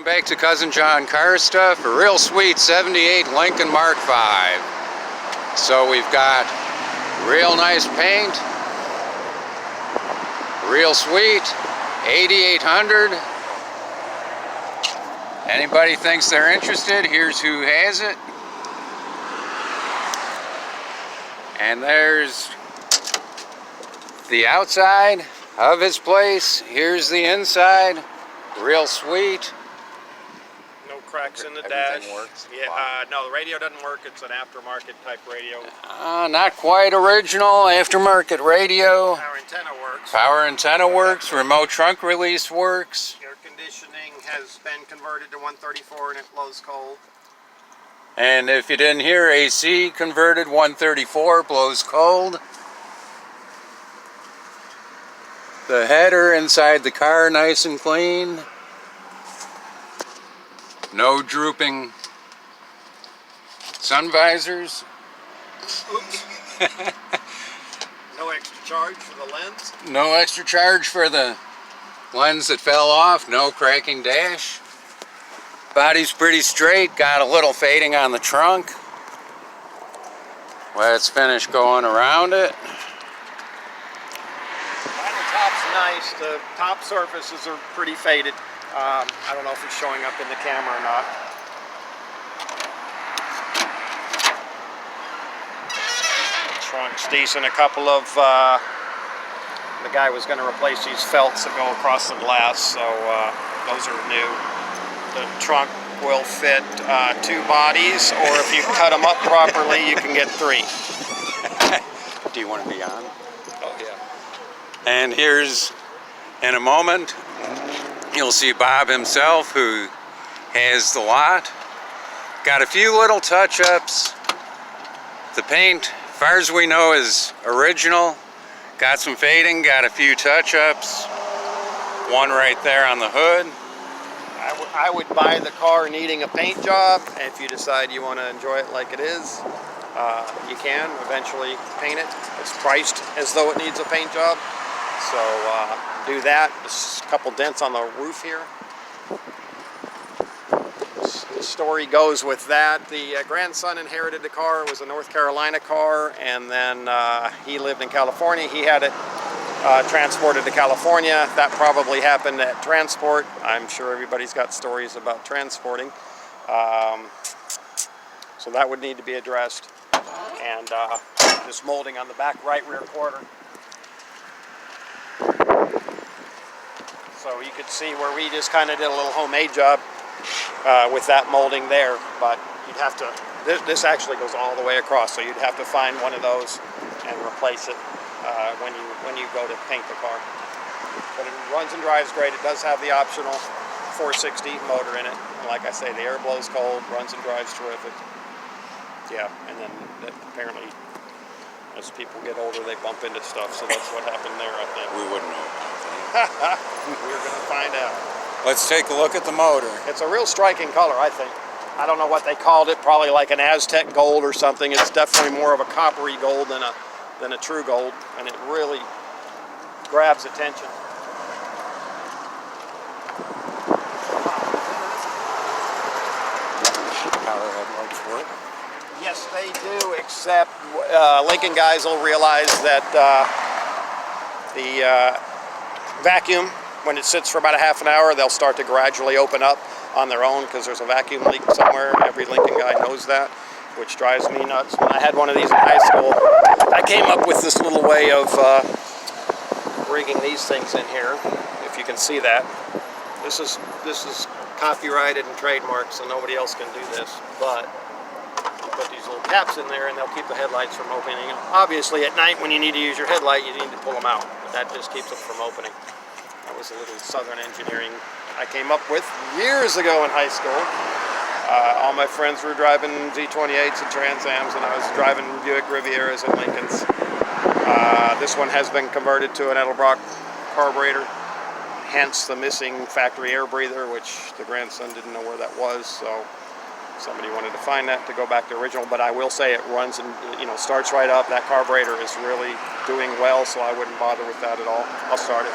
Back to Cousin John Car Stuff, a real sweet 78 Lincoln Mark V. So we've got real nice paint, real sweet, 8800. Anybody thinks they're interested, here's who has it. And there's the outside of his place. Here's the inside, real sweet. No cracks in the dash. Everything works? Yeah, Wow. no, the radio doesn't work. It's an aftermarket type radio. Not quite original, aftermarket radio. Our antenna works. Power antenna works, remote trunk release works. Air conditioning has been converted to 134 and it blows cold. And if you didn't hear, AC converted 134, blows cold. The header inside the car nice and clean. No drooping sun visors. Oops. No extra charge for the lens. No extra charge for the lens that fell off. No cracking dash. Body's pretty straight. Got a little fading on the trunk. Let's finish going around it. Vinyl top's nice. The top surfaces are pretty faded. I don't know if it's showing up in the camera or not. The trunk's decent. A couple of the guy was going to replace these felts that go across the glass, so those are new. The trunk will fit 2 bodies, or if you cut them up properly, you can get 3. Do you want to be on? Oh yeah. And here's, in a moment, you'll see Bob himself, who has the lot. Got a few little touch-ups. The paint, as far as we know, is original. Got some fading, got a few touch-ups. One right there on the hood. I would buy the car needing a paint job. If you decide you want to enjoy it like it is, you can eventually paint it. It's priced as though it needs a paint job. So do that. There's a couple dents on the roof here. The story goes with that. The grandson inherited the car. It was a North Carolina car, and then he lived in California. He had it transported to California. That probably happened at transport. I'm sure everybody's got stories about transporting. So that would need to be addressed. And this molding on the back right rear quarter. So you could see where we just kind of did a little homemade job with that molding there, but you'd have to, this actually goes all the way across, so you'd have to find one of those and replace it when you go to paint the car. But it runs and drives great. It does have the optional 460 motor in it. And like I say, the air blows cold, runs and drives terrific. Yeah, and then apparently as people get older, they bump into stuff, so that's what happened there, I think. We wouldn't know. We're going to find out. Let's take a look at the motor. It's a real striking color, I think. I don't know what they called it, probably like an Aztec gold or something. It's definitely more of a coppery gold than a true gold, and it really grabs attention. Power headlights work. Yes, they do, except Lincoln guys will realize that the vacuum, when it sits for about a half an hour, they'll start to gradually open up on their own because there's a vacuum leak somewhere. Every Lincoln guy knows that, which drives me nuts. When I had one of these in high school, I came up with this little way of rigging these things in here, if you can see that. This is copyrighted and trademarked, so nobody else can do this, but you put these little caps in there and they'll keep the headlights from opening. Obviously at night when you need to use your headlight, you need to pull them out, but that just keeps them from opening. That was a little Southern engineering I came up with years ago in high school. All my friends were driving Z28s and Trans Ams, and I was driving Buick Rivieras and Lincolns. This one has been converted to an Edelbrock carburetor, hence the missing factory air breather, which the grandson didn't know where that was, so somebody wanted to find that to go back to original. But I will say it runs and starts right up. That carburetor is really doing well, so I wouldn't bother with that at all. I'll start it.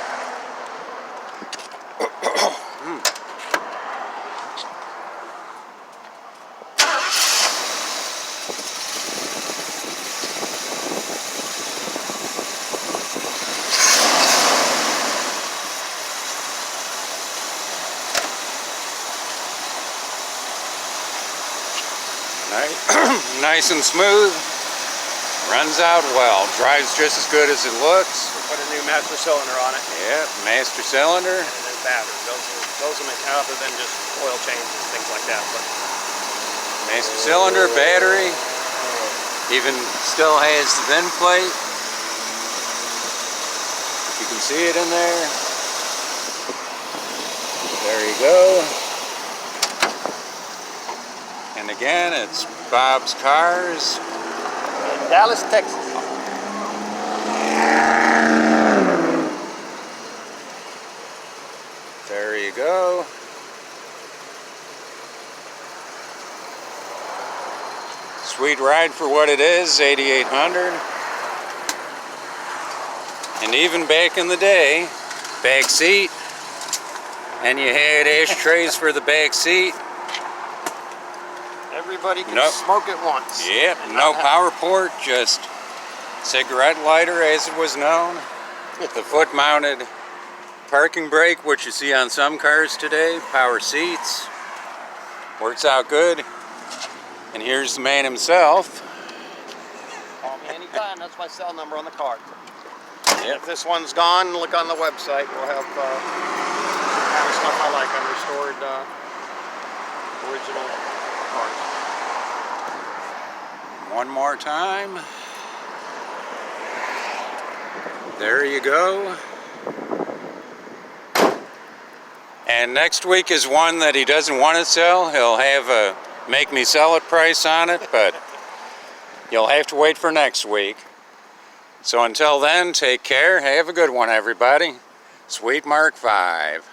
Nice and smooth. Runs out well. Drives just as good as it looks. Put a new master cylinder on it. Yep, master cylinder. And then battery. Those will make other than just oil changes and things like that. But Master cylinder, battery. Even still has the VIN plate. You can see it in there. There you go. And again, it's Bob's Cars. in Dallas, Texas. There you go. Sweet ride for what it is, 8,800. And even back in the day, back seat, and you had ashtrays for the back seat. Everybody can smoke it once. Yep, no power port, just cigarette lighter as it was known. The foot-mounted parking brake, which you see on some cars today, power seats. Works out good. And here's the man himself. Call me anytime, that's my cell number on the card. Yep. If this one's gone, look on the website. We'll have kind of stuff I like on restored original cars. One more time. There you go. And next week is one that he doesn't want to sell. He'll have a make me sell it price on it, but you'll have to wait for next week. So until then, take care. Have a good one, everybody. Sweet Mark 5.